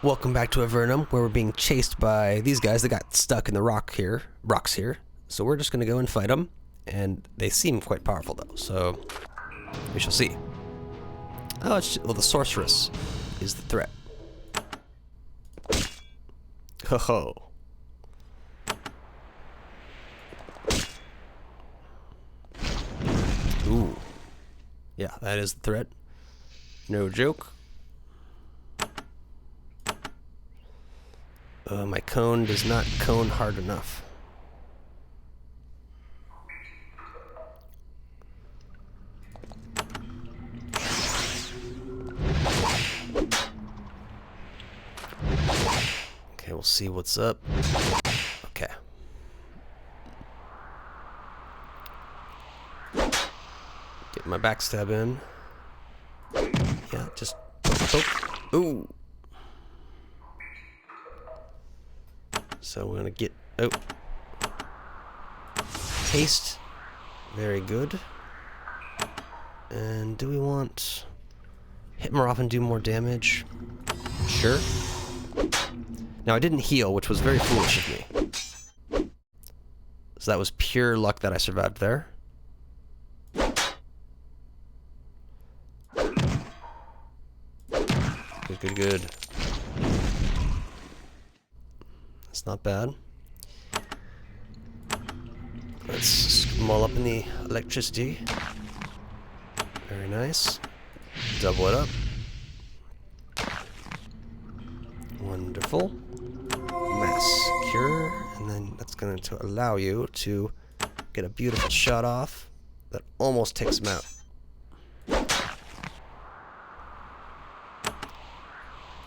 Welcome back to Avernum, where we're being chased by these guys that got stuck in the rocks here. So we're just gonna go and fight them, and they seem quite powerful though, so we shall see. Oh, well, the sorceress is the threat. Ho ho. Ooh. Yeah, that is the threat. No joke. My cone does not cone hard enough. Okay, we'll see what's up. Okay. Get my backstab in. Yeah, just poke. Ooh. So we're gonna get haste. Very good. And do we want hit more often, do more damage? Sure. Now I didn't heal, which was very foolish of me. So that was pure luck that I survived there. Good, good, good. That's not bad. Let's scoop them all up in the electricity. Very nice. Double it up. Wonderful. Mass cure, and then that's going to allow you to get a beautiful shot off that almost takes him out.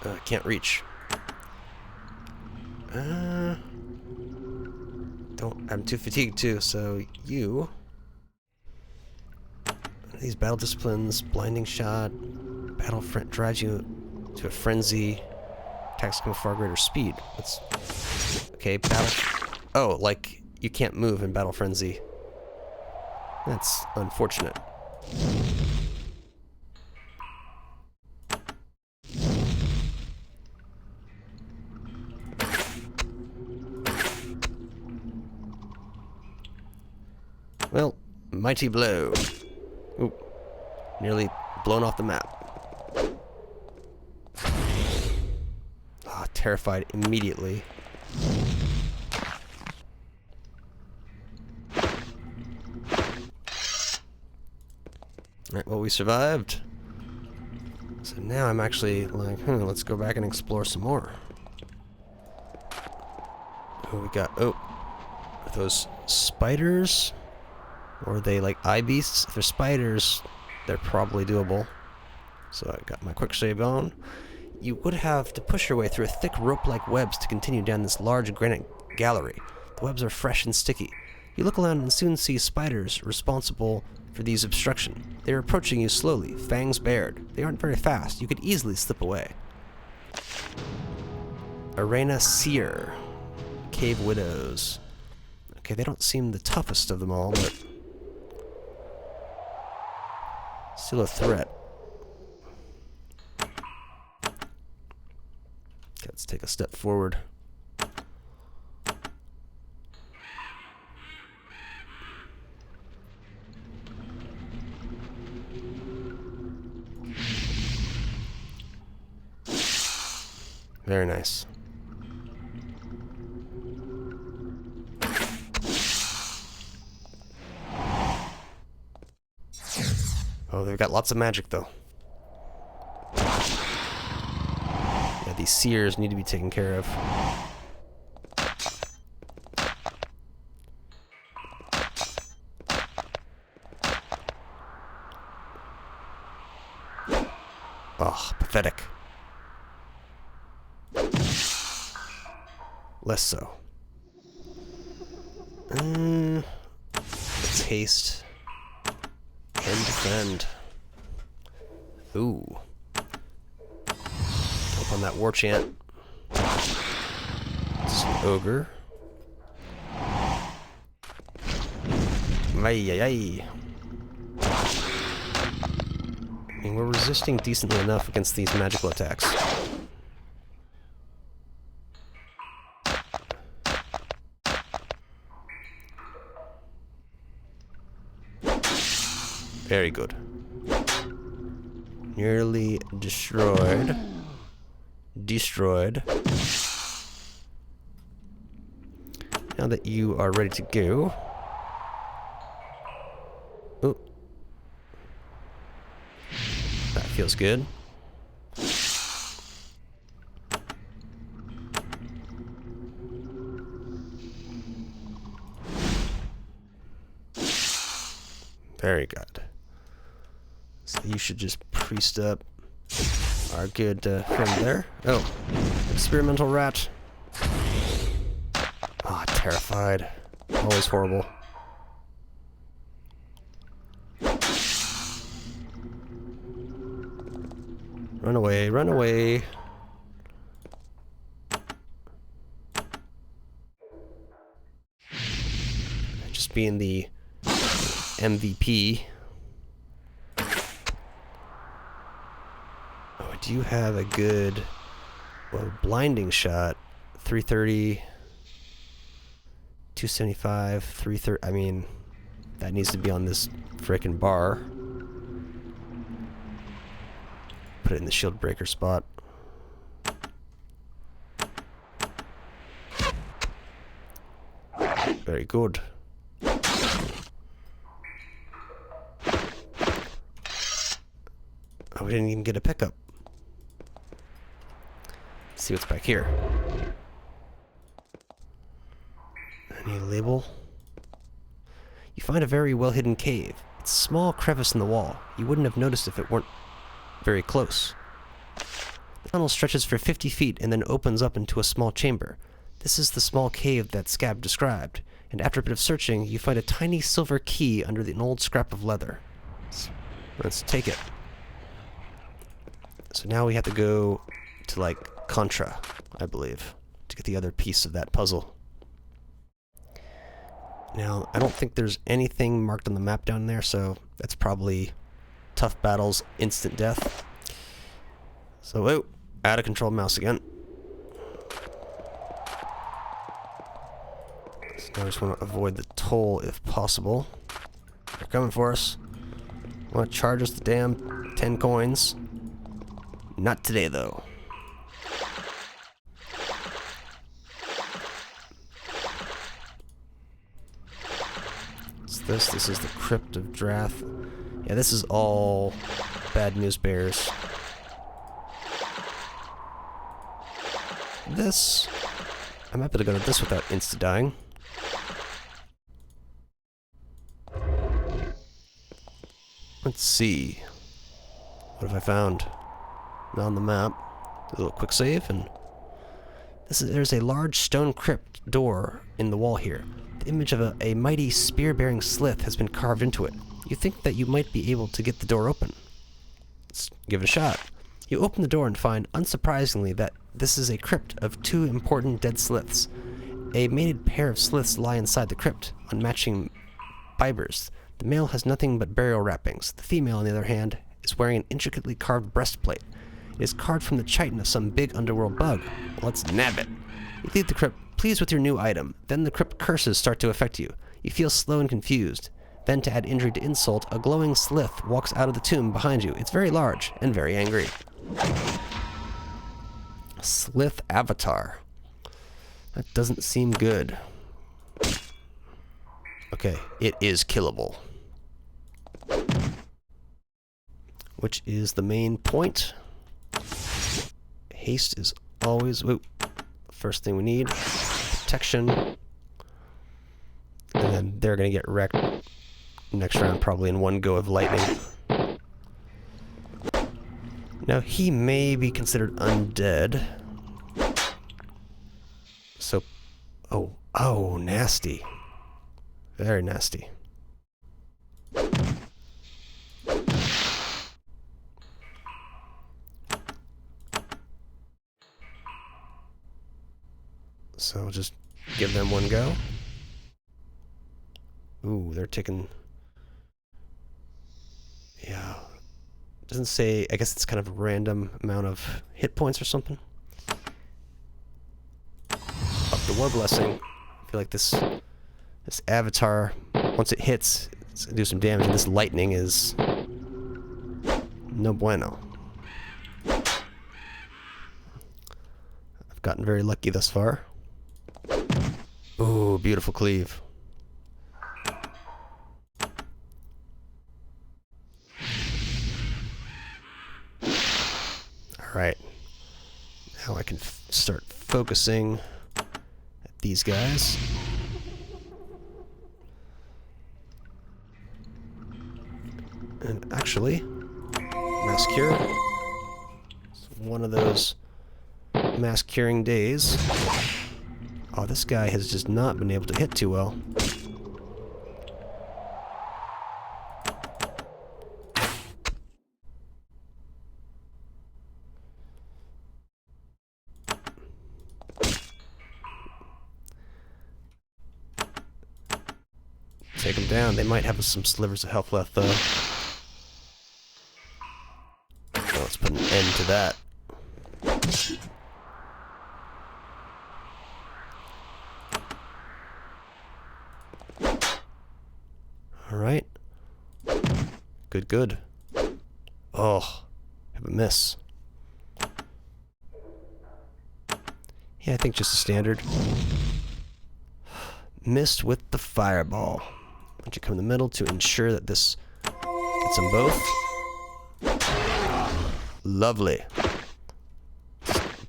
I can't reach. I'm too fatigued too, so you... These battle disciplines, blinding shot, battle drives you to a frenzy, attacks come with far greater speed. That's... Okay, battle... Oh, like, you can't move in battle frenzy. That's unfortunate. Well, mighty blow. Ooh, nearly blown off the map. Ah, terrified immediately. Alright, well, we survived. So now I'm actually like, let's go back and explore some more. Oh, we got, are those spiders? Or are they like eye beasts? If they're spiders, they're probably doable. So I got my quick save on. You would have to push your way through a thick rope-like webs to continue down this large granite gallery. The webs are fresh and sticky. You look around and soon see spiders responsible for these obstruction. They are approaching you slowly, fangs bared. They aren't very fast. You could easily slip away. Arena Seer. Cave Widows. Okay, they don't seem the toughest of them all, but... still a threat. Okay, let's take a step forward. Very nice. Oh, they've got lots of magic, though. Yeah, these seers need to be taken care of. Oh, pathetic. Less so. Let's haste. And defend. Ooh. Up on that war chant. It's an ogre. Ay. I mean, we're resisting decently enough against these magical attacks. Very good. Nearly destroyed. Destroyed. Now that you are ready to go... Oh. That feels good. Very good. So you should just priest up our good friend there. Oh, experimental rat. Ah, terrified. Always horrible. Run away, run away. Just being the MVP. Oh, do you have a good, well, blinding shot? 330, 275, 330. I mean, that needs to be on this frickin' bar. Put it in the shield breaker spot. Very good. Oh, we didn't even get a pickup. Let's see what's back here. Any label? You find a very well-hidden cave. It's a small crevice in the wall. You wouldn't have noticed if it weren't very close. The tunnel stretches for 50 feet and then opens up into a small chamber. This is the small cave that Scab described, and after a bit of searching, you find a tiny silver key under an old scrap of leather. Let's take it. So now we have to go to, like, Contra, I believe, to get the other piece of that puzzle. Now, I don't think there's anything marked on the map down there, so that's probably tough battles, instant death. So, oh, out of control mouse again. So now I just want to avoid the toll if possible. They're coming for us. Want to charge us the damn 10 coins. Not today, though. What's this? This is the Crypt of Drath. Yeah, this is all bad news bears. This... I'm happy to go to this without insta-dying. Let's see. What have I found? Not on the map. A little quick save, and there's a large stone crypt door in the wall here. The image of a mighty spear-bearing slith has been carved into it. You think that you might be able to get the door open. Let's give it a shot. You open the door and find, unsurprisingly, that this is a crypt of two important dead sliths. A mated pair of sliths lie inside the crypt, on matching fibers. The male has nothing but burial wrappings. The female, on the other hand, is wearing an intricately carved breastplate. It is carved from the chitin of some big underworld bug. Well, let's nab it. You leave the crypt, pleased with your new item. Then the crypt curses start to affect you. You feel slow and confused. Then, to add injury to insult, a glowing slith walks out of the tomb behind you. It's very large and very angry. Slith avatar. That doesn't seem good. Okay, it is killable. Which is the main point. Haste is always... Whoop, first thing we need. Protection. And then they're going to get wrecked next round, probably in one go of lightning. Now, he may be considered undead. So... Oh, nasty. Very nasty. So I'll just give them one go. Ooh, they're taking... Yeah. Doesn't say... I guess it's kind of a random amount of hit points or something. Up the War Blessing. I feel like this avatar, once it hits, Let's do some damage, and this lightning is no bueno. I've gotten very lucky thus far. Ooh, beautiful cleave. Alright. Now I can start focusing at these guys. And actually, mass cure. It's one of those mass curing days. Oh, this guy has just not been able to hit too well. Take them down. They might have some slivers of health left, though. Oh, let's put an end to that. Alright. Good, good. Oh, have a miss. Yeah, I think just a standard. Missed with the fireball. Why don't you come in the middle to ensure that this gets them both. Lovely.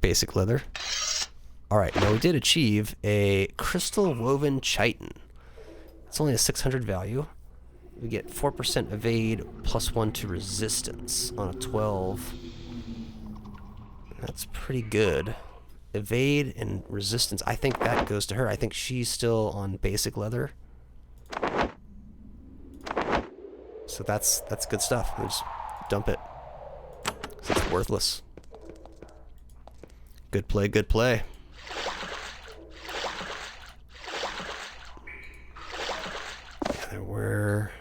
Basic leather. Alright, now we did achieve a crystal woven chitin. It's only a 600 value. We get 4% evade plus 1 to resistance on a 12. That's pretty good. Evade and resistance, I think that goes to her. I think she's still on basic leather. So that's good stuff. We just dump it. 'Cause it's worthless. Good play, good play. There were...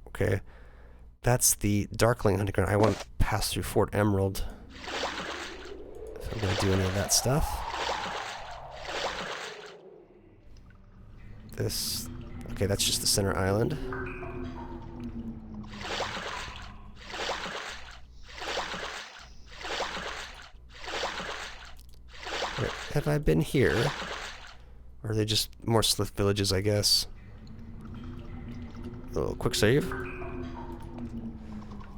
Okay. That's the Darkling Underground. I want to pass through Fort Emerald. If I'm going to do any of that stuff. This... Okay, that's just the center island. Wait, have I been here? Or are they just more Slith villages, I guess? A little quick save.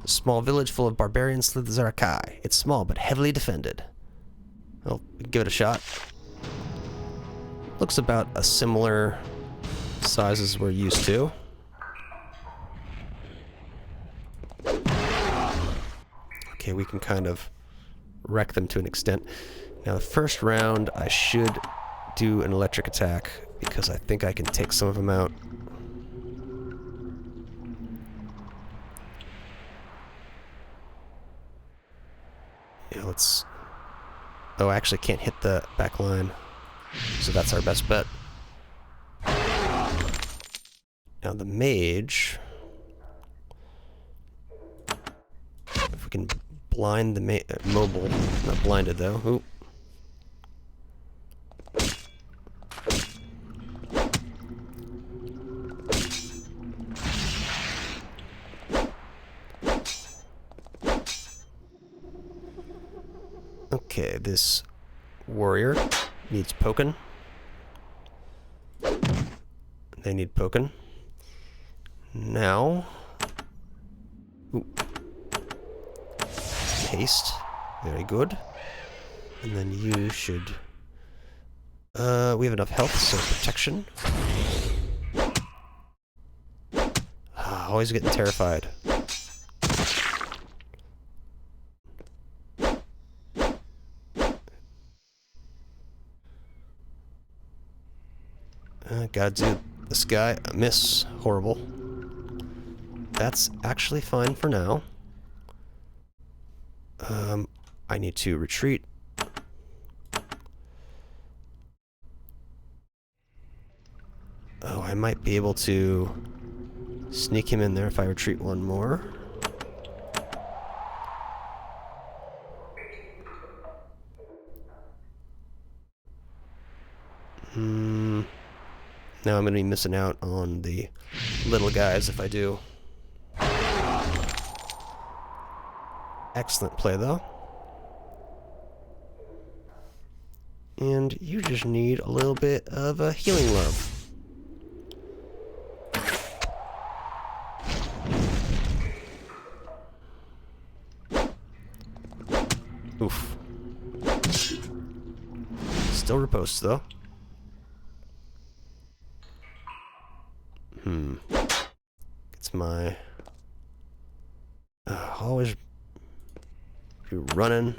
A small village full of barbarian Slith Zarakai. It's small, but heavily defended. Well, give it a shot. Looks about a similar size as we're used to. Okay, we can kind of wreck them to an extent. Now, the first round, I should do an electric attack, because I think I can take some of them out. Yeah, let's... Oh, I actually can't hit the back line. So that's our best bet. Now the mage... If we can blind the mobile... Not blinded, though. Ooh. Okay, this warrior needs poking. They need poking. Now... Ooh. Haste. Very good. And then you should... we have enough health, so protection. Always getting terrified. Gotta do this guy. A miss. Horrible. That's actually fine for now. I need to retreat. Oh, I might be able to sneak him in there if I retreat one more. Now I'm going to be missing out on the little guys if I do. Excellent play, though. And you just need a little bit of a healing love. Oof. Still riposte, though. It's my... always be running.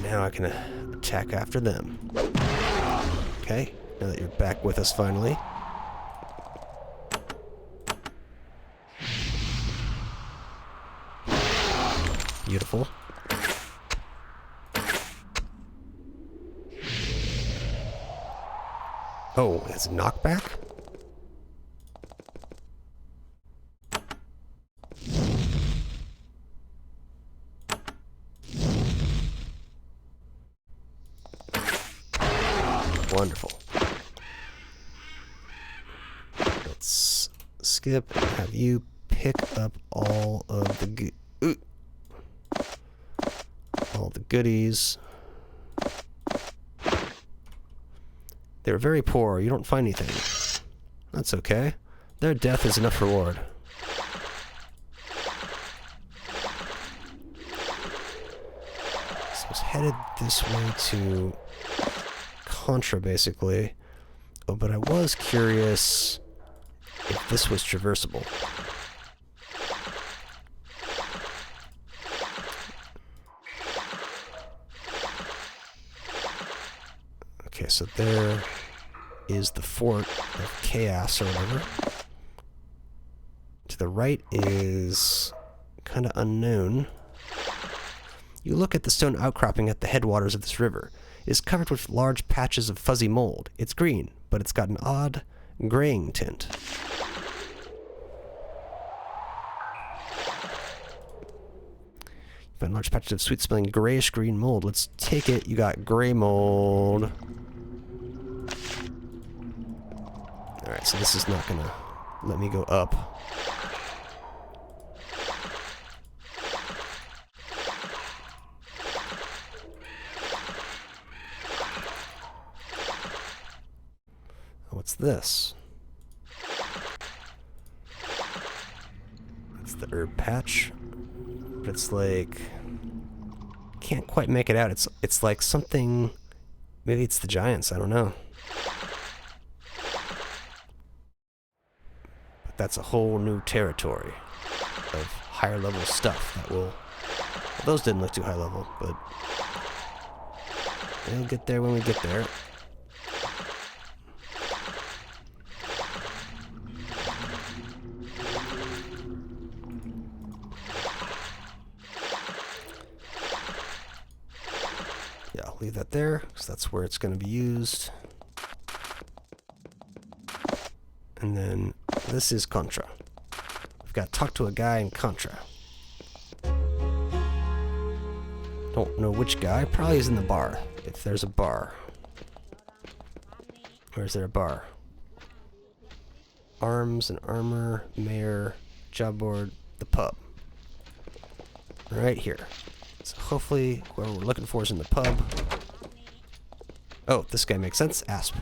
Now I can attack after them. Okay, now that you're back with us finally. Beautiful. Oh, it's a knockback? Wonderful. Let's skip and have you pick up all of the goodies. They're very poor. You don't find anything. That's okay. Their death is enough reward. So I was headed this way to Contra, basically. Oh, but I was curious if this was traversable. Okay, so there is the Fort of Chaos or whatever. To the right is kind of unknown. You look at the stone outcropping at the headwaters of this river. It is covered with large patches of fuzzy mold. It's green, but it's got an odd graying tint. You find large patches of sweet-smelling grayish-green mold. Let's take it. You got gray mold. Alright, so this is not gonna let me go up. What's this? It's the herb patch. But it's like... can't quite make it out. It's like something... maybe it's the giants, I don't know. That's a whole new territory of higher level stuff that will... well, those didn't look too high level, but we'll get there when we get there. Yeah, I'll leave that there, because that's where it's going to be used. And then this is Contra. We've got to talk to a guy in Contra. Don't know which guy. Probably is in the bar, if there's a bar. Or is there a bar? Arms and armor, mayor, job board, the pub. Right here. So hopefully whoever we're looking for is in the pub. Oh, this guy makes sense. Asp.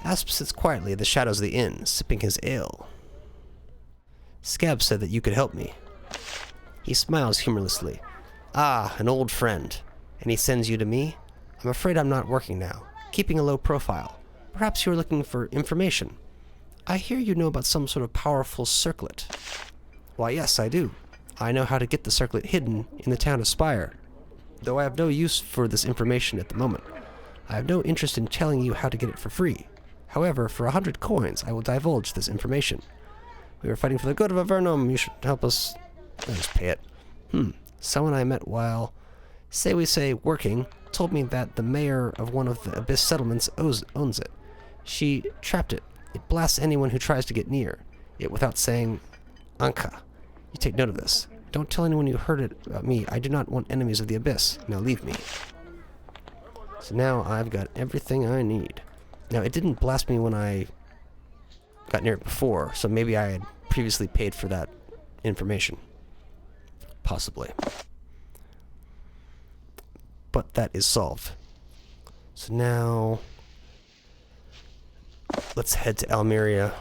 Asp sits quietly in the shadows of the inn, sipping his ale. Scab said that you could help me. He smiles humorlessly. Ah, an old friend. And he sends you to me? I'm afraid I'm not working now, keeping a low profile. Perhaps you are looking for information. I hear you know about some sort of powerful circlet. Why, yes, I do. I know how to get the circlet hidden in the town of Spire, though I have no use for this information at the moment. I have no interest in telling you how to get it for free. However, for 100 coins, I will divulge this information. We are fighting for the good of Avernum. You should help us. I'll just pay it. Someone I met while, working, told me that the mayor of one of the Abyss settlements owns it. She trapped it It blasts anyone who tries to get near it without saying, Anka. You take note of this. Don't tell anyone you heard it about me. I do not want enemies of the Abyss. Now leave me. So now I've got everything I need. Now, it didn't blast me when I got near it before, so maybe I had previously paid for that information. Possibly. But that is solved. So now, let's head to Almeria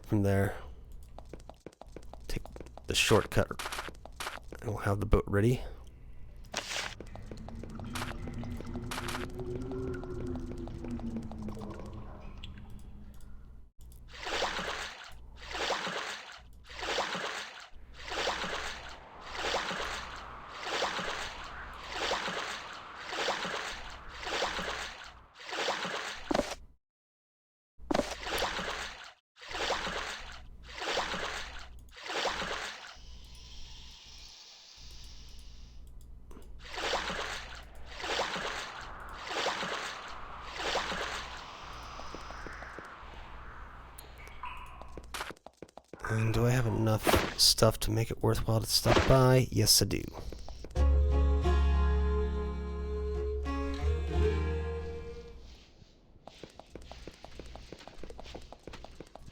from there. Take the shortcut. And we'll have the boat ready. And do I have enough stuff to make it worthwhile to stop by? Yes, I do.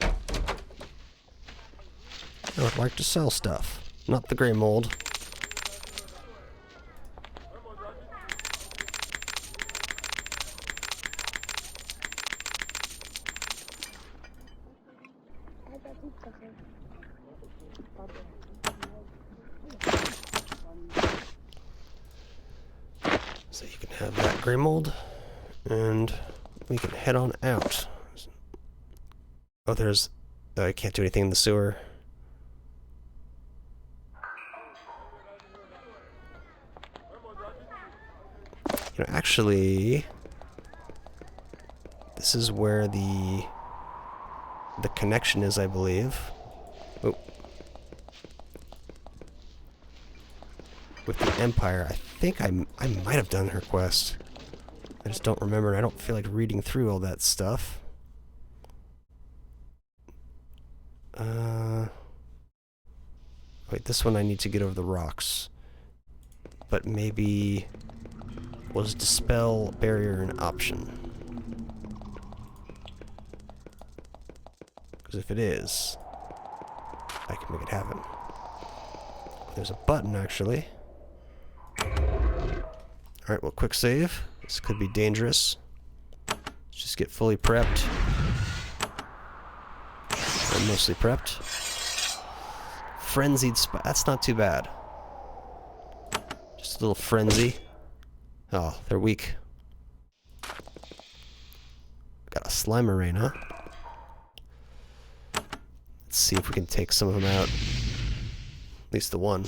I would like to sell stuff. Not the gray mold. So you can have that gray mold, and we can head on out. Oh, there's... Oh, I can't do anything in the sewer. You know, actually... This is where the connection is, I believe. Oh. With the Empire. I think I might have done her quest. I just don't remember. I don't feel like reading through all that stuff. Wait, this one I need to get over the rocks. But maybe... Was Dispel Barrier an option? Because if it is, I can make it happen. There's a button, actually. Alright, well, quick save. This could be dangerous. Let's just get fully prepped. Or mostly prepped. Frenzied spot. That's not too bad. Just a little frenzy. Oh, they're weak. Got a slime arena. Let's see if we can take some of them out. At least the one.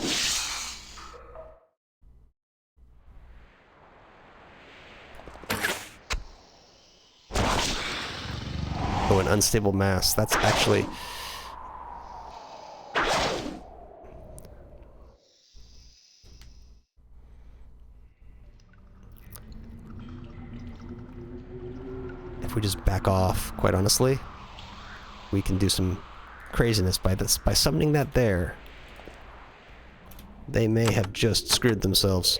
Oh, an unstable mass. That's actually... If we just back off, quite honestly, we can do some craziness by this. By summoning that there, they may have just screwed themselves.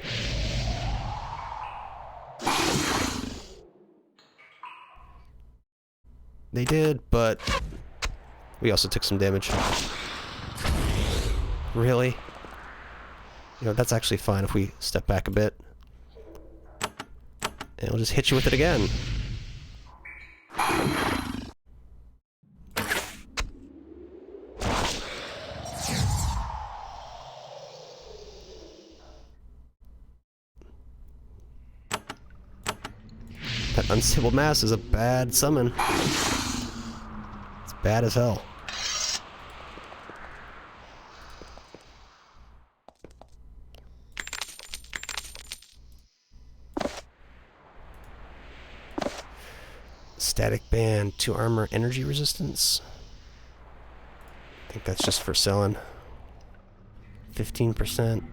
They did, but we also took some damage. Really? You know, that's actually fine if we step back a bit. And we'll just hit you with it again. That unstable mass is a bad summon. It's bad as hell. Static band, 2 armor, energy resistance. I think that's just for selling. 15%.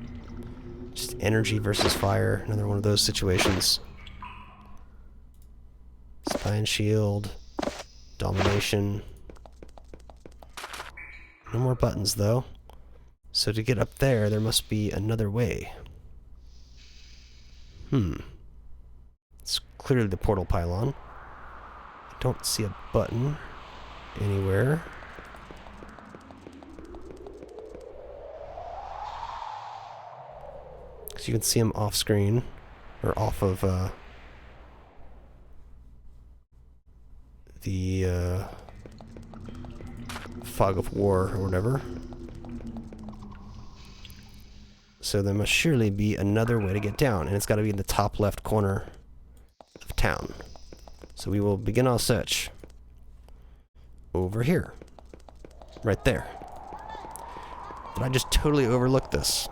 Just energy versus fire. Another one of those situations. Spine shield. Domination. No more buttons, though. So to get up there, there must be another way. It's clearly the portal pylon. I don't see a button anywhere. So you can see them off screen, or off of the fog of war or whatever. So there must surely be another way to get down, and it's got to be in the top left corner of town. So we will begin our search over here. Right there. Did I just totally overlook this?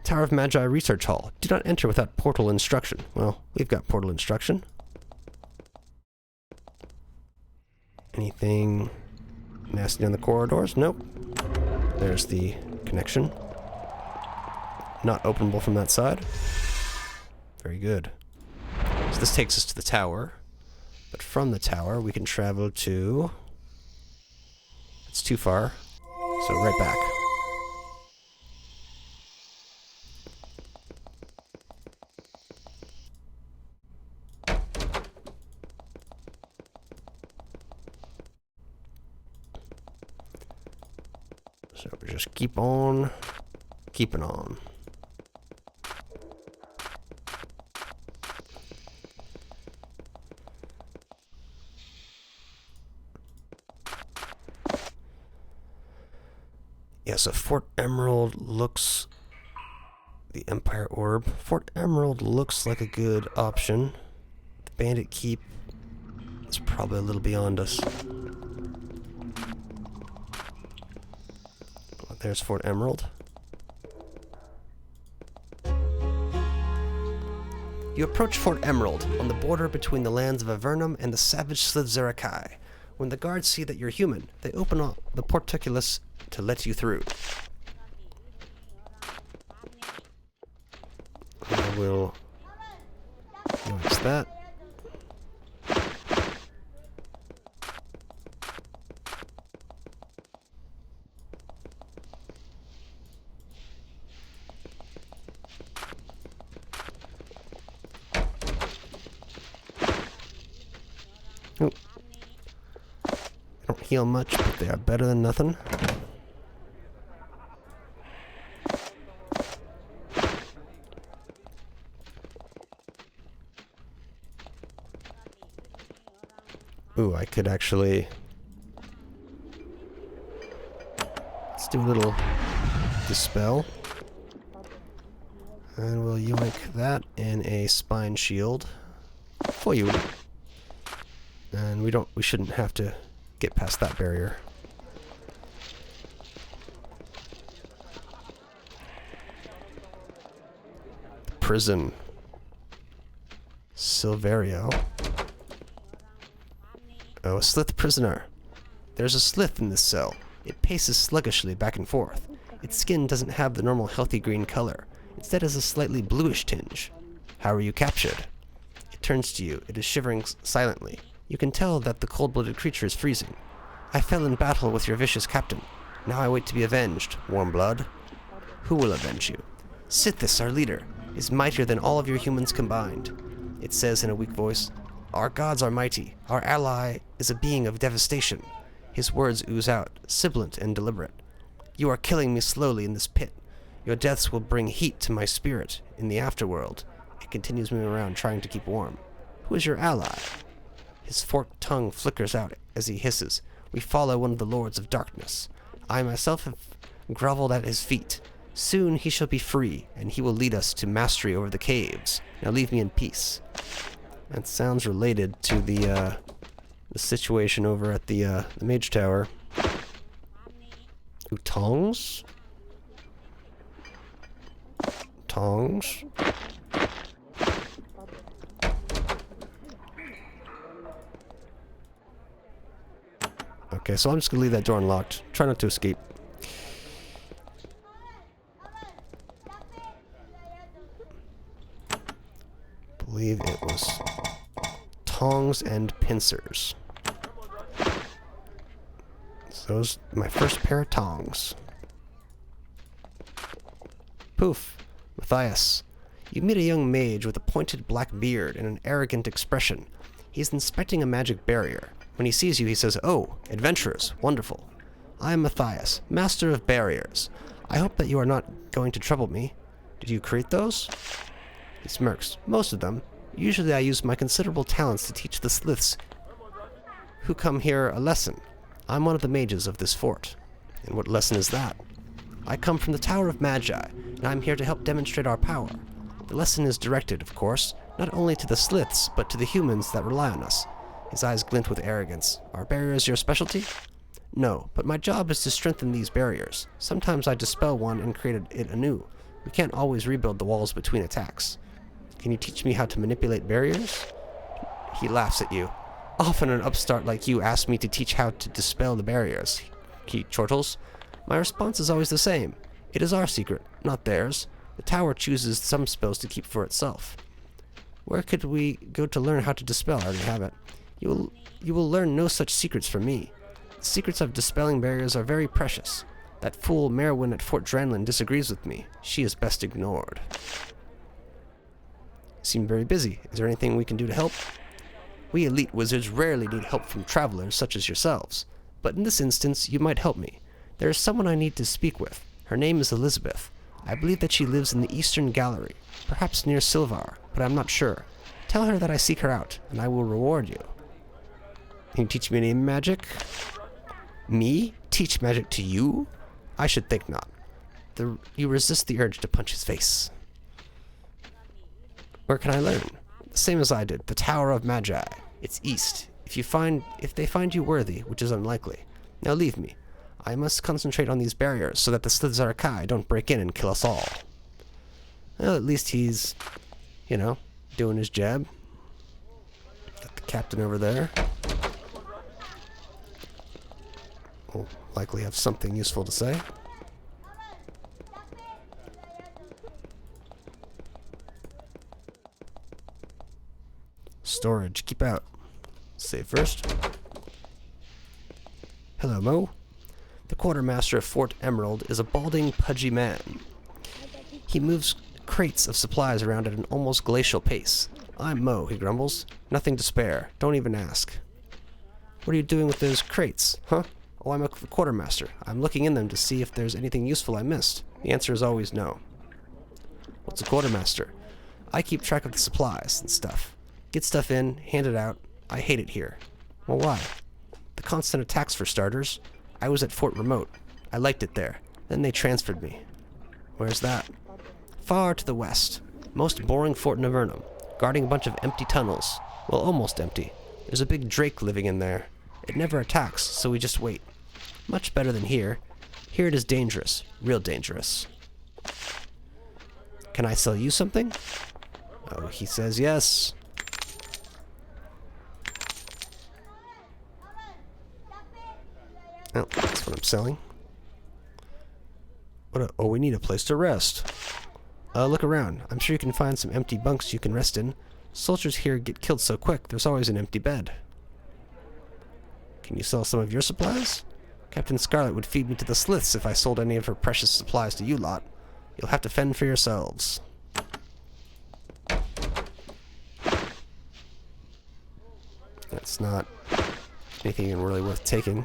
Tower of Magi Research Hall. Do not enter without portal instruction. Well, we've got portal instruction. Anything nasty on the corridors? Nope. There's the connection. Not openable from that side. Very good. So this takes us to the tower. But from the tower, we can travel to... It's too far. So right back. So we just keep on keeping on. Yeah, so Fort Emerald looks... The Empire Orb. Fort Emerald looks like a good option. The Bandit Keep is probably a little beyond us. There's Fort Emerald. You approach Fort Emerald, on the border between the lands of Avernum and the savage Slithzerakai. When the guards see that you're human, they open up the portcullis to let you through. I will notice that. Oh. They don't heal much, but they are better than nothing. Ooh, I could actually... Let's do a little dispel. And we'll yoink that in a spine shield for you. And we shouldn't have to get past that barrier. Prison. Silverio. Oh, a slith prisoner. There's a slith in this cell. It paces sluggishly back and forth. Its skin doesn't have the normal healthy green color. Instead has a slightly bluish tinge. How are you captured? It turns to you. It is shivering silently. You can tell that the cold-blooded creature is freezing. I fell in battle with your vicious captain. Now I wait to be avenged, warm blood. Who will avenge you? Sithis, our leader, is mightier than all of your humans combined. It says in a weak voice, our gods are mighty. Our ally is a being of devastation. His words ooze out, sibilant and deliberate. You are killing me slowly in this pit. Your deaths will bring heat to my spirit in the afterworld. It continues moving around, trying to keep warm. Who is your ally? His forked tongue flickers out as he hisses. We follow one of the lords of darkness. I myself have groveled at his feet. Soon he shall be free, and he will lead us to mastery over the caves. Now leave me in peace. That sounds related to the situation over at the Mage Tower. Ooh, tongs? Tongs? Okay, so I'm just gonna leave that door unlocked. Try not to escape. tongs and pincers. So those are my first pair of tongs. Poof. Matthias. You meet a young mage with a pointed black beard and an arrogant expression. He's inspecting a magic barrier. When he sees you, he says, "Oh, adventurers, wonderful. I am Matthias, master of barriers. I hope that you are not going to trouble me. Did you create those?" He smirks. "Most of them. Usually I use my considerable talents to teach the sliths who come here a lesson. I'm one of the mages of this fort." "And what lesson is that?" "I come from the Tower of Magi, and I'm here to help demonstrate our power. The lesson is directed, of course, not only to the sliths, but to the humans that rely on us." His eyes glint with arrogance. "Are barriers your specialty?" "No, but my job is to strengthen these barriers. Sometimes I dispel one and create it anew. We can't always rebuild the walls between attacks." "Can you teach me how to manipulate barriers?" He laughs at you. "Often an upstart like you asks me to teach how to dispel the barriers," he chortles. "My response is always the same. It is our secret, not theirs. The tower chooses some spells to keep for itself." "Where could we go to learn how to dispel?" "I already have it." You will learn no such secrets from me. The secrets of dispelling barriers are very precious. That fool Merwin at Fort Dranlin disagrees with me. She is best ignored." "You seem very busy. Is there anything we can do to help?" "We elite wizards rarely need help from travelers such as yourselves. But in this instance, you might help me. There is someone I need to speak with. Her name is Elizabeth. I believe that she lives in the Eastern Gallery, perhaps near Silvar, but I'm not sure. Tell her that I seek her out, and I will reward you." "Can you teach me any magic?" "Me? Teach magic to you? I should think not." You resist the urge to punch his face. "Where can I learn?" "The same as I did. The Tower of Magi. It's east. If they find you worthy, which is unlikely. Now leave me. I must concentrate on these barriers so that the Slithzarakai don't break in and kill us all." Well, at least he's, doing his job. Got the captain over there. Will likely have something useful to say. Storage. Keep out. Save first. "Hello, Mo." The quartermaster of Fort Emerald is a balding, pudgy man. He moves crates of supplies around at an almost glacial pace. "I'm Mo," he grumbles. "Nothing to spare. Don't even ask." "What are you doing with those crates, huh?" "Oh, I'm a quartermaster. I'm looking in them to see if there's anything useful I missed." The answer is always no. "What's a quartermaster?" "I keep track of the supplies and stuff. Get stuff in, hand it out. I hate it here." "Well, why?" "The constant attacks, for starters. I was at Fort Remote. I liked it there. Then they transferred me." "Where's that?" "Far to the west. Most boring fort in Avernum. Guarding a bunch of empty tunnels. Well, almost empty. There's a big drake living in there. It never attacks, so we just wait. Much better than here. Here it is dangerous. Real dangerous." "Can I sell you something?" Oh, he says yes. Oh, that's what I'm selling. Oh, we need a place to rest. Look around. I'm sure you can find some empty bunks you can rest in. Soldiers here get killed so quick, there's always an empty bed. Can you sell some of your supplies? Captain Scarlet would feed me to the sliths if I sold any of her precious supplies to you lot. You'll have to fend for yourselves. That's not anything really worth taking.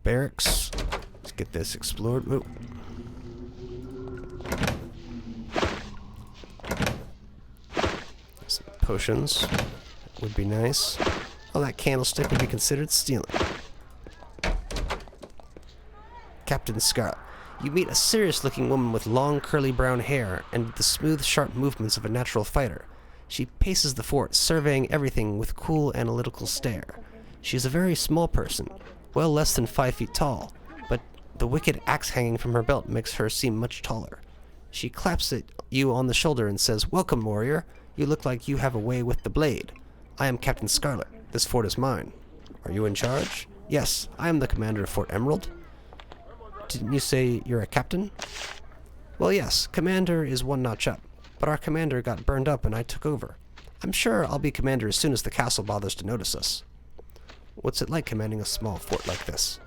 Barracks. Let's get this explored. Whoa. Some potions would be nice. Oh, that candlestick would be considered stealing. Captain Scarlet. You meet a serious-looking woman with long, curly brown hair and the smooth, sharp movements of a natural fighter. She paces the fort, surveying everything with cool, analytical stare. She is a very small person, well less than 5 feet tall, but the wicked axe hanging from her belt makes her seem much taller. She claps at you on the shoulder and says, "Welcome, warrior. You look like you have a way with the blade. I am Captain Scarlet. This fort is mine." "Are you in charge?" "Yes, I am the commander of Fort Emerald." "Didn't you say you're a captain?" "Well, yes, commander is one notch up, but our commander got burned up and I took over. I'm sure I'll be commander as soon as the castle bothers to notice us." "What's it like commanding a small fort like this?"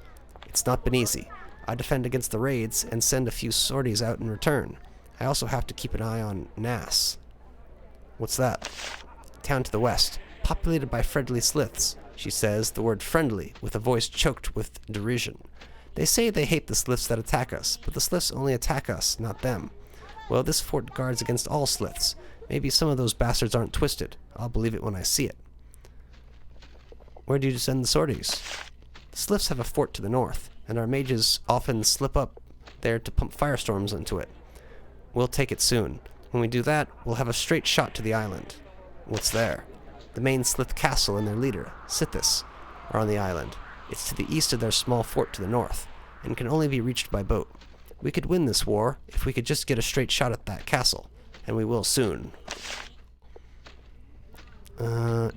"It's not been easy. I defend against the raids and send a few sorties out in return. I also have to keep an eye on Nass." "What's that?" "Town to the west, populated by friendly sliths." She says the word friendly with a voice choked with derision. "They say they hate the sliths that attack us, but the sliths only attack us, not them. Well, this fort guards against all sliths. Maybe some of those bastards aren't twisted. I'll believe it when I see it." "Where do you send the sorties?" "The sliths have a fort to the north, and our mages often slip up there to pump firestorms into it. We'll take it soon. When we do that, we'll have a straight shot to the island." "What's there?" "The main slith castle and their leader, Sithis, are on the island. It's to the east of their small fort to the north, and can only be reached by boat. We could win this war if we could just get a straight shot at that castle, and we will soon."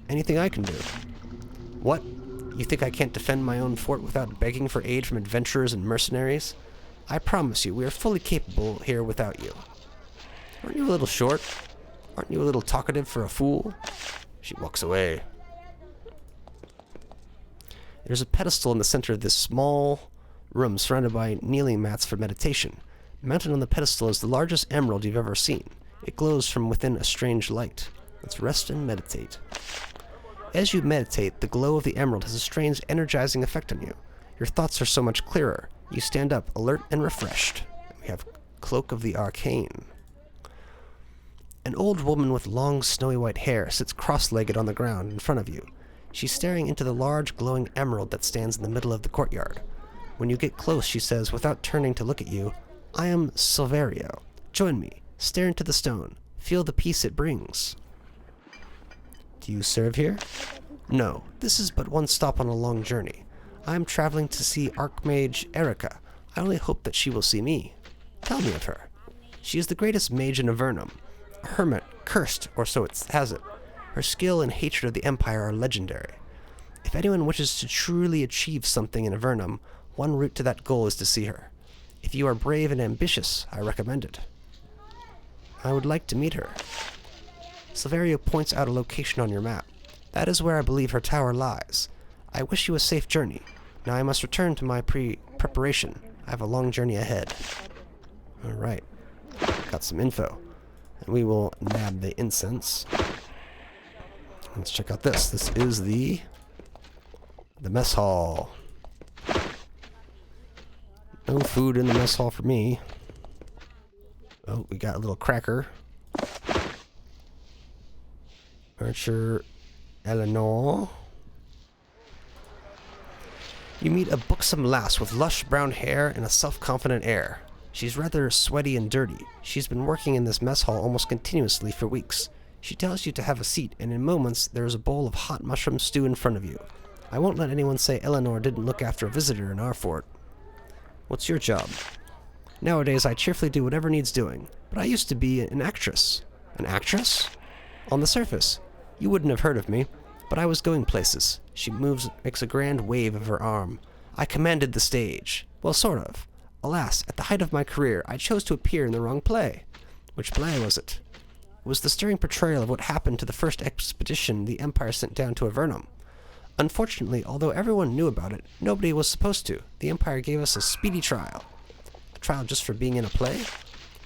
Anything I can do?" "What? You think I can't defend my own fort without begging for aid from adventurers and mercenaries? I promise you, we are fully capable here without you." "Aren't you a little short? Aren't you a little talkative for a fool?" She walks away. There's a pedestal in the center of this small room surrounded by kneeling mats for meditation. Mounted on the pedestal is the largest emerald you've ever seen. It glows from within a strange light. Let's rest and meditate. As you meditate, the glow of the emerald has a strange energizing effect on you. Your thoughts are so much clearer. You stand up, alert and refreshed. We have Cloak of the Arcane. An old woman with long, snowy white hair sits cross-legged on the ground in front of you. She's staring into the large, glowing emerald that stands in the middle of the courtyard. When you get close, she says, without turning to look at you, "I am Silverio. Join me. Stare into the stone. Feel the peace it brings." "Do you serve here?" "No. This is but one stop on a long journey. I am traveling to see Archmage Erica. I only hope that she will see me." "Tell me of her." "She is the greatest mage in Avernum. A hermit, cursed, or so it has it. Her skill and hatred of the Empire are legendary. If anyone wishes to truly achieve something in Avernum, one route to that goal is to see her. If you are brave and ambitious, I recommend it." "I would like to meet her." Silverio points out a location on your map. "That is where I believe her tower lies. I wish you a safe journey. Now I must return to my preparation. I have a long journey ahead." Alright. Got some info. And we will nab the incense. Let's check out this. This is the mess hall. No food in the mess hall for me. Oh, we got a little cracker. Archer Eleanor. You meet a buxom lass with lush brown hair and a self-confident air. She's rather sweaty and dirty. She's been working in this mess hall almost continuously for weeks. She tells you to have a seat, and in moments there is a bowl of hot mushroom stew in front of you. I won't let anyone say Eleanor didn't look after a visitor in our fort. What's your job? Nowadays I cheerfully do whatever needs doing, but I used to be an actress. An actress? On the surface. You wouldn't have heard of me, but I was going places. She makes a grand wave of her arm. I commanded the stage. Well, sort of. Alas, at the height of my career, I chose to appear in the wrong play. Which play was it? It was the stirring portrayal of what happened to the first expedition the Empire sent down to Avernum. Unfortunately, although everyone knew about it, nobody was supposed to. The Empire gave us a speedy trial. A trial just for being in a play?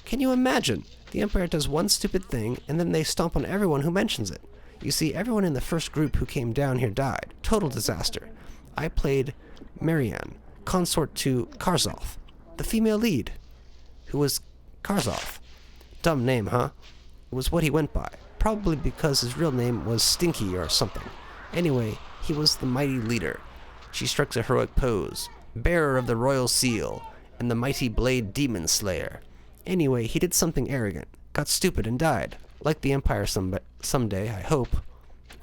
Can you imagine? The Empire does one stupid thing, and then they stomp on everyone who mentions it. You see, everyone in the first group who came down here died. Total disaster. I played Marianne, consort to Karzoth, the female lead, who was Karzoth. Dumb name, huh? It was what he went by, probably because his real name was Stinky or something. Anyway, he was the mighty leader. She strikes a heroic pose, bearer of the royal seal, and the mighty blade demon slayer. Anyway, he did something arrogant, got stupid and died. Like the Empire someday, I hope.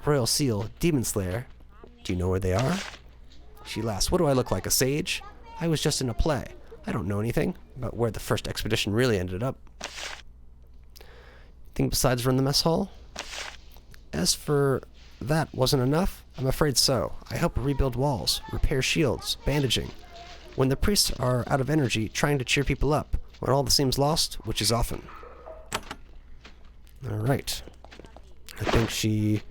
Royal seal, demon slayer. Do you know where they are? She laughs. What do I look like, a sage? I was just in a play. I don't know anything about where the first expedition really ended up. Anything besides run the mess hall? As for that wasn't enough, I'm afraid so. I help rebuild walls, repair shields, bandaging. When the priests are out of energy, trying to cheer people up, when all seems lost, which is often. Alright. I think she...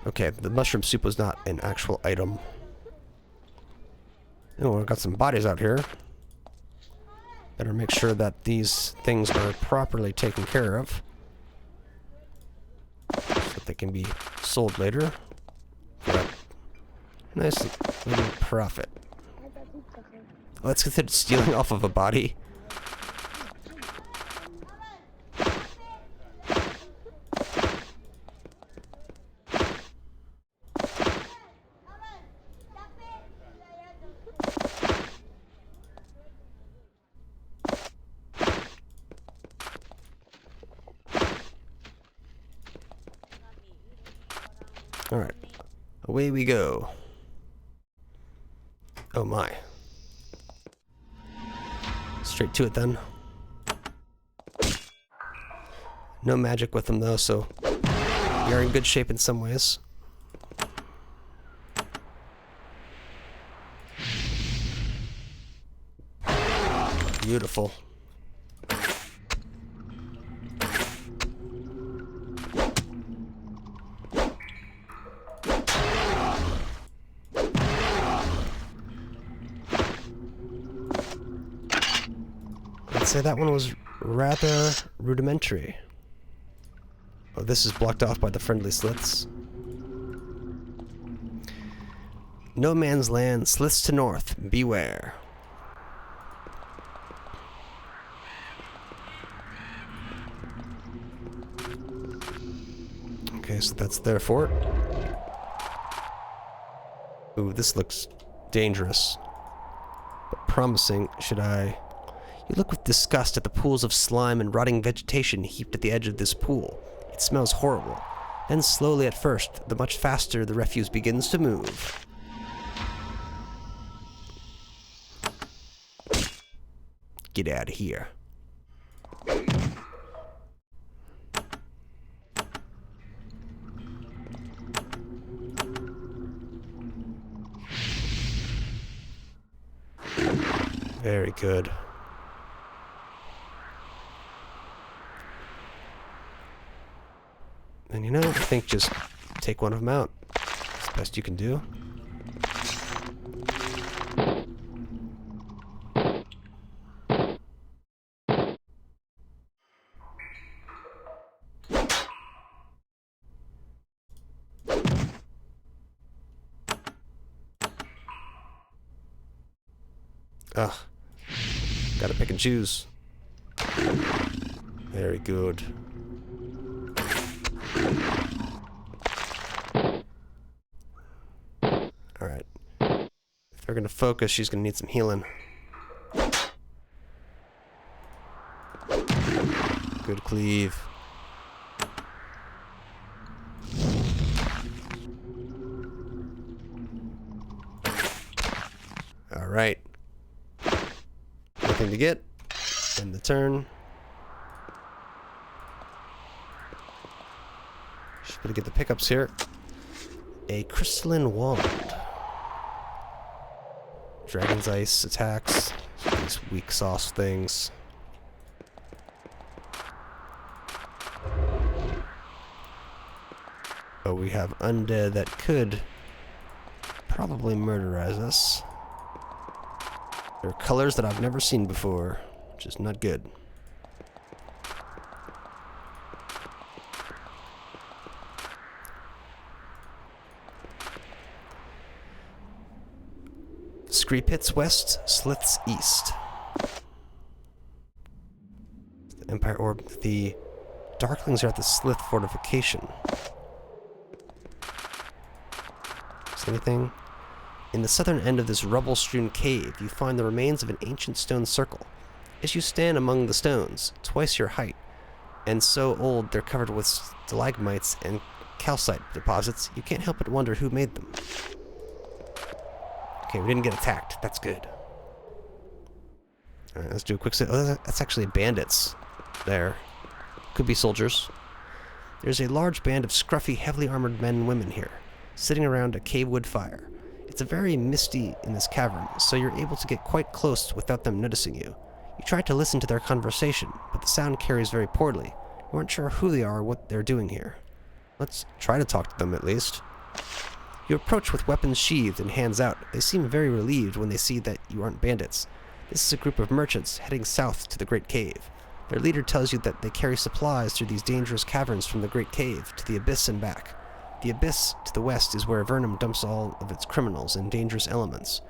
Okay, the mushroom soup was not an actual item. Oh, I've got some bodies out here. Better make sure that these things are properly taken care of, so that they can be sold later for a nice little profit. Oh, that's considered stealing off of a body. Alright, away we go. Oh my. Straight to it then. No magic with them though, so we are in good shape in some ways. Beautiful. I'd say that one was rather rudimentary. Oh, this is blocked off by the friendly sliths. No man's land, sliths to north, beware. Okay, so that's their fort. Ooh, this looks dangerous, but promising. Should I... You look with disgust at the pools of slime and rotting vegetation heaped at the edge of this pool. It smells horrible. Then slowly at first, the much faster the refuse begins to move. Get out of here. Very good. And you know, I think just take one of them out. It's the best you can do. Ugh. Gotta pick and choose. Very good. Alright. If they're gonna focus, she's gonna need some healing. Good cleave. Alright. Nothing to get. End the turn. Should be able to get the pickups here. A crystalline wand. Dragon's Ice attacks. These weak sauce things. Oh, we have undead that could probably murderize us. There are colors that I've never seen before, which is not good. Scree pits west, sliths east. The Empire Orb. The Darklings are at the Slith fortification. Is anything? In the southern end of this rubble-strewn cave, you find the remains of an ancient stone circle. As you stand among the stones, twice your height, and so old they're covered with stalagmites and calcite deposits, you can't help but wonder who made them. Okay, we didn't get attacked. That's good. Alright, let's do a quick set. Oh, that's actually bandits. There. Could be soldiers. There's a large band of scruffy, heavily armored men and women here, sitting around a cave wood fire. It's very misty in this cavern, so you're able to get quite close without them noticing you. You try to listen to their conversation, but the sound carries very poorly. You aren't sure who they are or what they're doing here. Let's try to talk to them at least. You approach with weapons sheathed and hands out. They seem very relieved when they see that you aren't bandits. This is a group of merchants heading south to the Great Cave. Their leader tells you that they carry supplies through these dangerous caverns from the Great Cave to the Abyss and back. The Abyss to the west is where Avernum dumps all of its criminals and dangerous elements.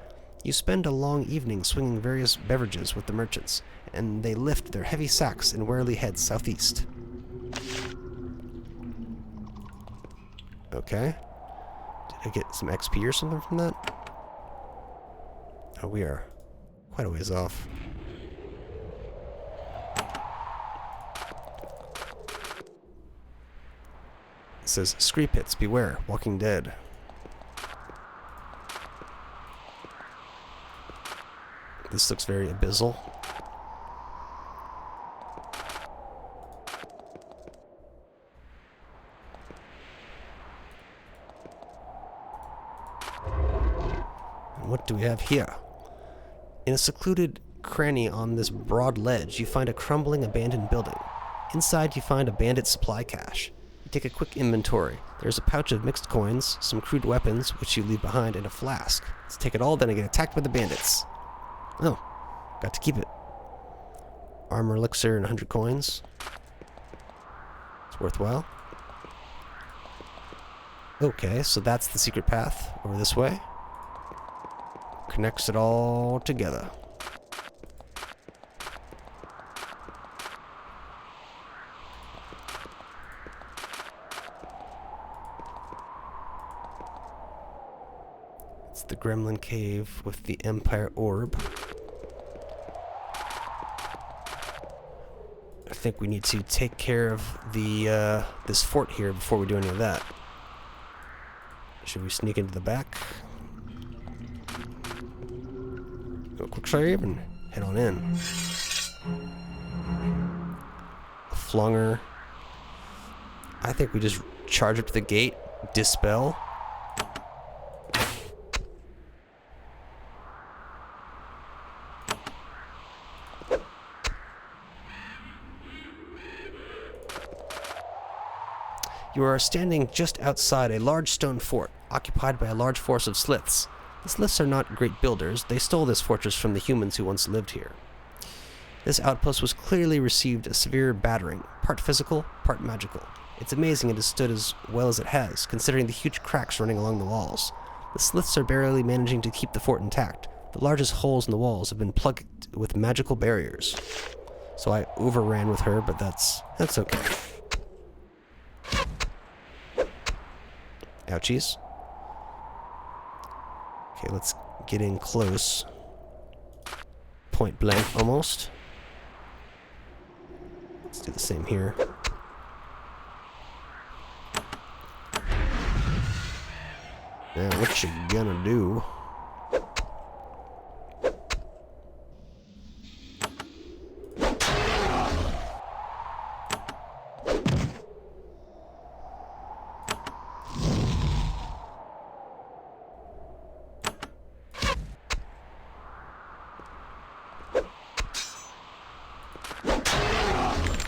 You spend a long evening swinging various beverages with the merchants, and they lift their heavy sacks and warily head southeast. Okay. Did I get some XP or something from that? Oh, we are quite a ways off. It says, Scree pits, beware, Walking Dead. This looks very abyssal. And what do we have here? In a secluded cranny on this broad ledge, you find a crumbling abandoned building. Inside, you find a bandit supply cache. You take a quick inventory. There's a pouch of mixed coins, some crude weapons, which you leave behind, and a flask. Let's take it all, then I get attacked by the bandits. Oh, got to keep it. Armor elixir and 100 coins. It's worthwhile. Okay, so that's the secret path over this way. Connects it all together. It's the Gremlin Cave with the Empire Orb. I think we need to take care of the this fort here before we do any of that. Should we sneak into the back? Do a quick save and head on in. A Flonger. I think we just charge up to the gate, dispel. You are standing just outside a large stone fort, occupied by a large force of sliths. The sliths are not great builders. They stole this fortress from the humans who once lived here. This outpost was clearly received a severe battering, part physical, part magical. It's amazing it has stood as well as it has, considering the huge cracks running along the walls. The sliths are barely managing to keep the fort intact. The largest holes in the walls have been plugged with magical barriers. So I overran with her, but that's okay. Ouchies. Okay, let's get in close. Point blank, almost. Let's do the same here. Now, what you gonna do?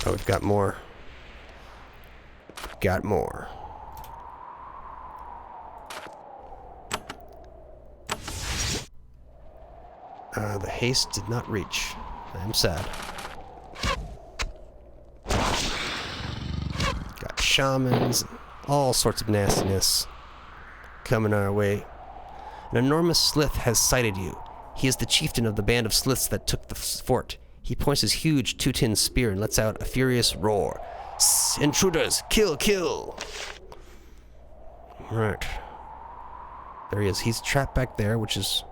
Oh, we've got more. Got more. The haste did not reach. I am sad. Got shamans, all sorts of nastiness coming our way. An enormous slith has sighted you. He is the chieftain of the band of sliths that took the fort. He points his huge two-tin spear and lets out a furious roar. Intruders! Kill! Kill! Right. There he is. He's trapped back there, which is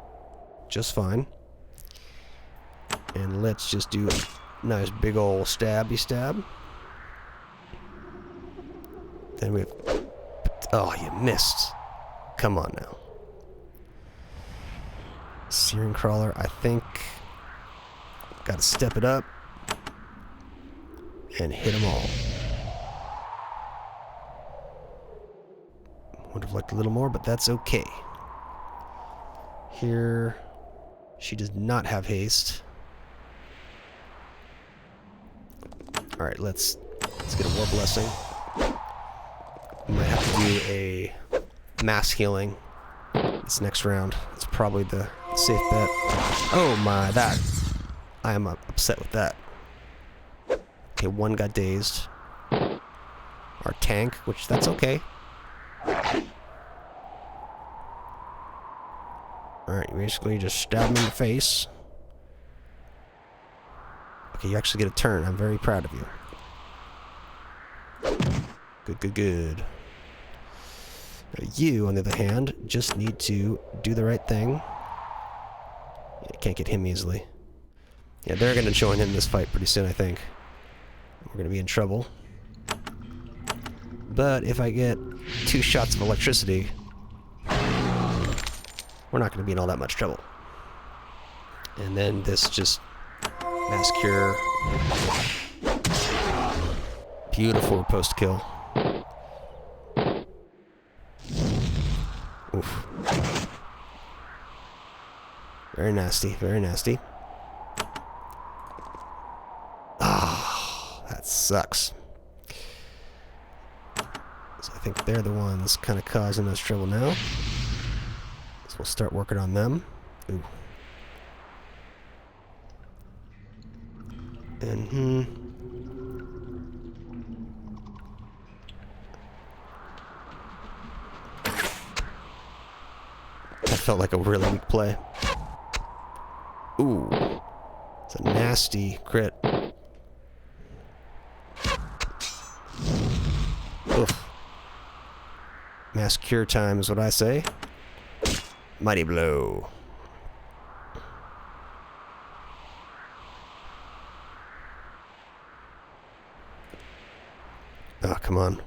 just fine. And let's just do a nice big ol' stabby stab. Then we have... Oh, you missed. Come on now. Searing Crawler, I think... Gotta step it up. And hit them all. Would have liked a little more, but that's okay. Here... She does not have haste. Alright, let's get a War Blessing. We might have to do a mass healing this next round. It's probably the safe bet. Oh my, that... I am upset with that. Okay, one got dazed. Our tank, which that's okay. Alright, you basically just stab him in the face. Okay, you actually get a turn. I'm very proud of you. Good, good, good. You, on the other hand, just need to do the right thing. Yeah, can't get him easily. Yeah, they're going to join in this fight pretty soon, I think. We're going to be in trouble. But if I get 2 shots of electricity, we're not going to be in all that much trouble. And then this just mass cure. Beautiful post-kill. Oof. Very nasty, very nasty. Ah, that sucks. So I think they're the ones kind of causing us trouble now. So we'll start working on them. Ooh. And that felt like a really weak play. Ooh. It's a nasty crit. Oof. Mass cure time is what I say. Mighty blow. Oh, come on.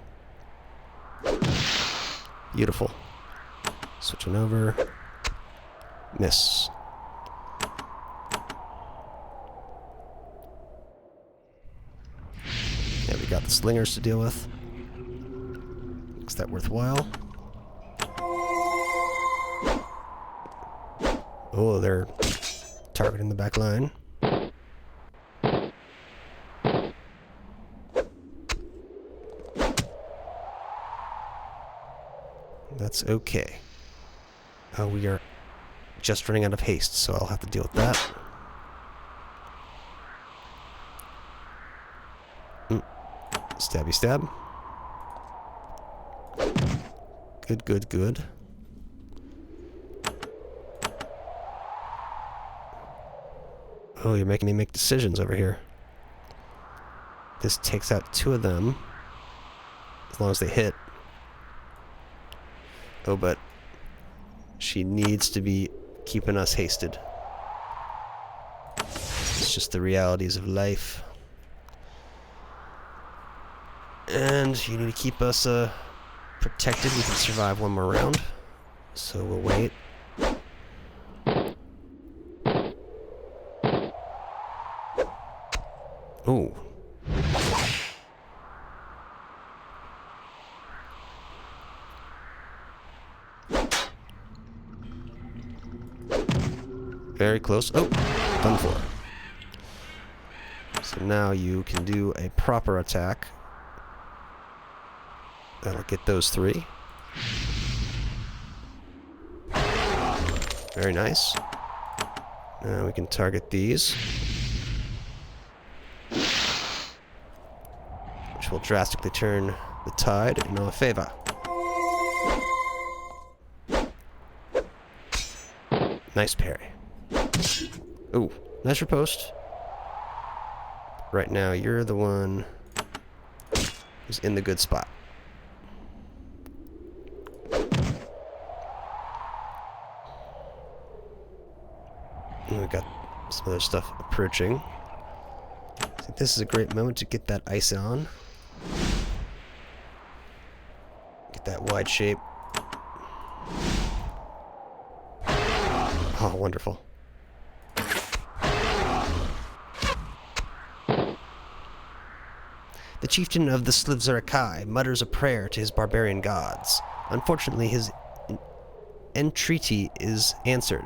Beautiful. Switching over. Miss. Yeah, we got the slingers to deal with. Is that worthwhile? Oh, they're targeting the back line. That's okay. We are just running out of haste, so I'll have to deal with that. Stabby stab. Good, good, good. Oh, you're making me make decisions over here. This takes out 2 of them. As long as they hit. Oh, but she needs to be keeping us hasted. It's just the realities of life. And you need to keep us protected. We can survive one more round. So we'll wait. Ooh. Very close. Oh, done for. So now you can do a proper attack. That'll get those 3. Very nice. Now we can target these, which will drastically turn the tide in our favor. Nice parry. Ooh, nice riposte. Right now, you're the one who's in the good spot. And we got some other stuff approaching. I think this is a great moment to get that ice on. Get that wide shape. Oh, wonderful. The chieftain of the Slivzarakai mutters a prayer to his barbarian gods. Unfortunately, his entreaty is answered.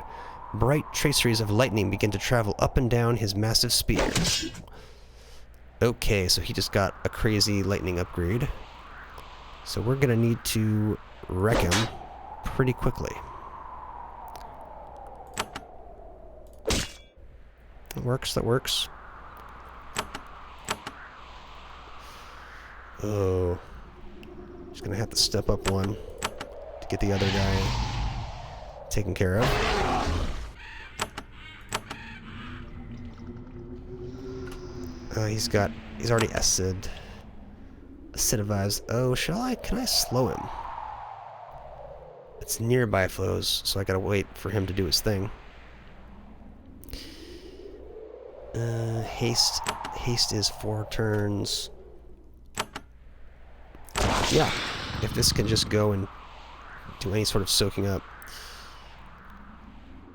Bright traceries of lightning begin to travel up and down his massive spear. Okay, so he just got a crazy lightning upgrade. So we're gonna need to wreck him pretty quickly. That works, that works. Oh. Just gonna have to step up one to get the other guy taken care of. He's already acidivized. Oh, can I slow him? It's nearby flows, so I gotta wait for him to do his thing. Haste is 4 turns. Yeah, if this can just go and do any sort of soaking up.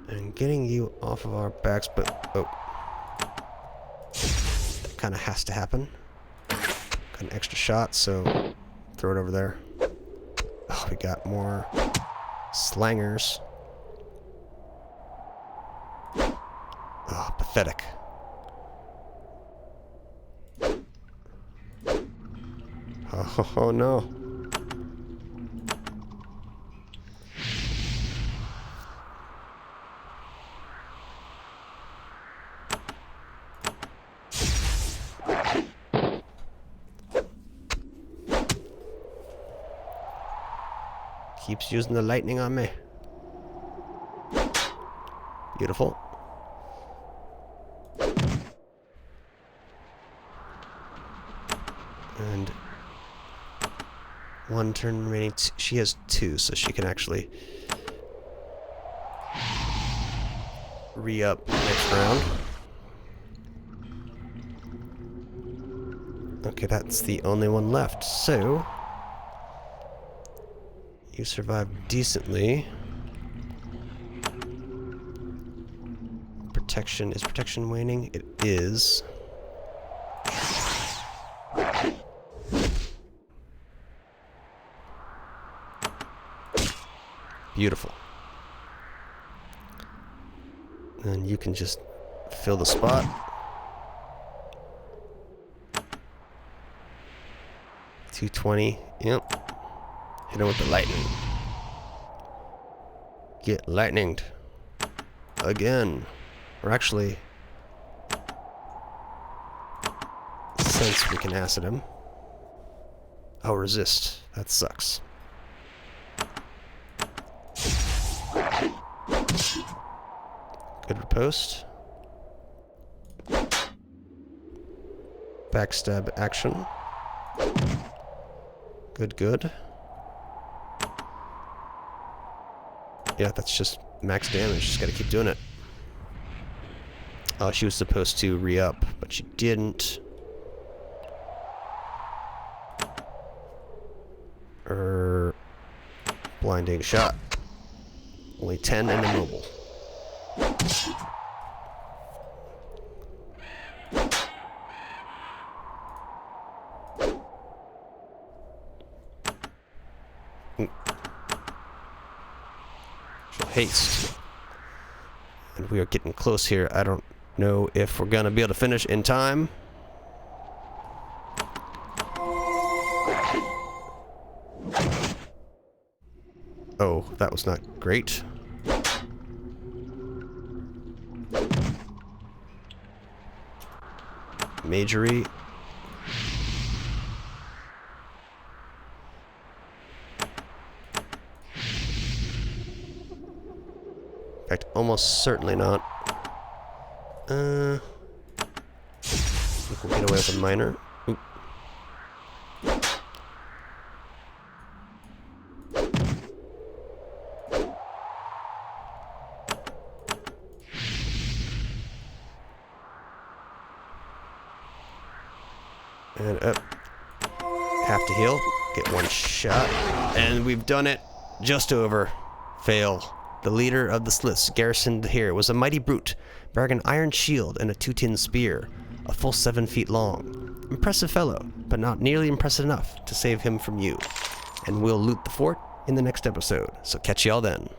And getting you off of our backs, but... oh. That kind of has to happen. Got an extra shot, so throw it over there. Oh, we got more slangers. Oh, pathetic. Oh no. Keeps using the lightning on me. Beautiful. And 1 turn remaining. She has 2, so she can actually re-up next round. Okay, that's the only one left. So you survived decently. Is protection waning? It is. Beautiful. And you can just fill the spot. $220. Yep. Hit him with the lightning. Get lightninged. Again. Or actually, since we can acid him. Oh, resist. That sucks. Good riposte. Backstab action. Good, good. Yeah, that's just max damage. Just gotta keep doing it. Oh, she was supposed to re-up, but she didn't. Blinding shot. Only 10 and immobile. She'll haste. And we are getting close here. I don't know if we're gonna be able to finish in time. Oh, that was not great. Majory. In fact, almost certainly not. I think we'll get away with a minor. Oop. And up. Have to heal. Get 1 shot. And we've done it. Just over. Fail. The leader of the Sliths garrisoned here was a mighty brute, bearing an iron shield and a 2-tin spear, a full 7 feet long. Impressive fellow, but not nearly impressive enough to save him from you. And we'll loot the fort in the next episode, so catch y'all then.